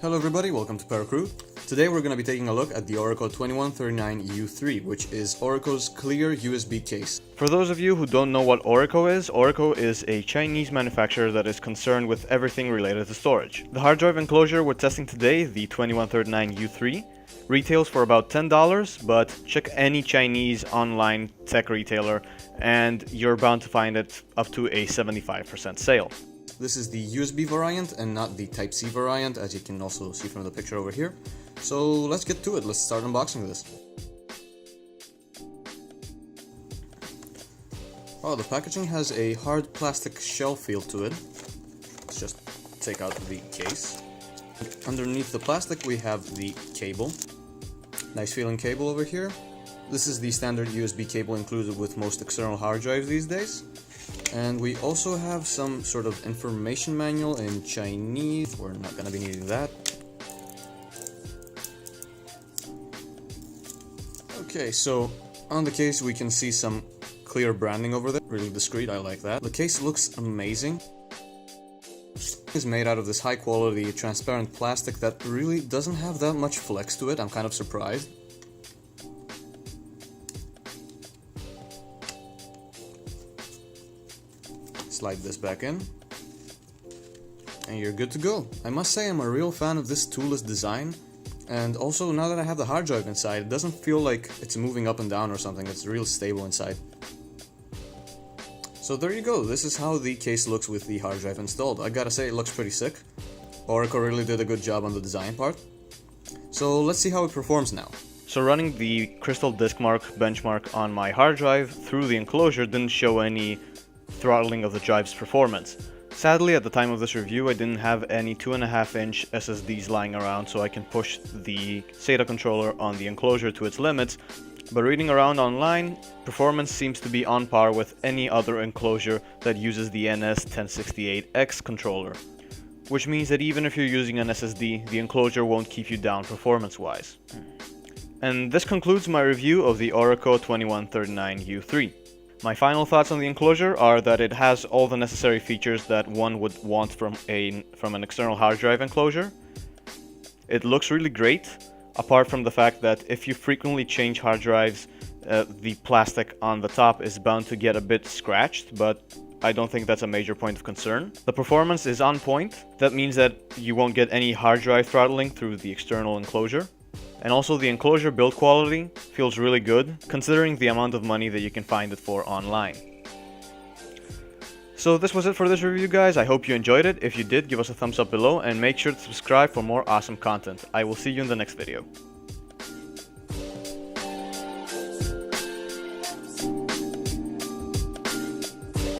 Hello everybody, welcome to Paracrew. Today we're going to be taking a look at the Orico 2139U3, which is Orico's clear USB case. For those of you who don't know what Orico is a Chinese manufacturer that is concerned with everything related to storage. The hard drive enclosure we're testing today, the 2139U3, retails for about $10, but check any Chinese online tech retailer and you're bound to find it up to a 75% sale. This is the USB variant and not the Type-C variant, as you can also see from the picture over here. So let's get to it, let's start unboxing this. Oh, the packaging has a hard plastic shell feel to it. Let's just take out the case. Underneath the plastic we have the cable. Nice feeling cable over here. This is the standard USB cable included with most external hard drives these days. And we also have some sort of information manual in Chinese. We're not going to be needing that. Okay, so on the case we can see some clear branding over there. Really discreet, I like that. The case looks amazing. It's made out of this high quality transparent plastic that really doesn't have that much flex to it. I'm kind of surprised. Slide this back in and you're good to go. I must say I'm a real fan of this toolless design, and also now that I have the hard drive inside, it doesn't feel like it's moving up and down or something. It's real stable inside. So there you go, this is how the case looks with the hard drive installed. I gotta say it looks pretty sick. Orico really did a good job on the design part. So let's see how it performs now. So running the crystal disk mark benchmark on my hard drive through the enclosure didn't show any throttling of the drive's performance. Sadly, at the time of this review, I didn't have any 2.5-inch SSDs lying around, so I can push the SATA controller on the enclosure to its limits, but reading around online, performance seems to be on par with any other enclosure that uses the NS1068X controller, which means that even if you're using an SSD, the enclosure won't keep you down performance-wise. And this concludes my review of the Orico 2139U3. My final thoughts on the enclosure are that it has all the necessary features that one would want from an external hard drive enclosure. It looks really great, apart from the fact that if you frequently change hard drives, the plastic on the top is bound to get a bit scratched, but I don't think that's a major point of concern. The performance is on point. That means that you won't get any hard drive throttling through the external enclosure. And also the enclosure build quality feels really good, considering the amount of money that you can find it for online. So this was it for this review, guys. I hope you enjoyed it. If you did, give us a thumbs up below and make sure to subscribe for more awesome content. I will see you in the next video.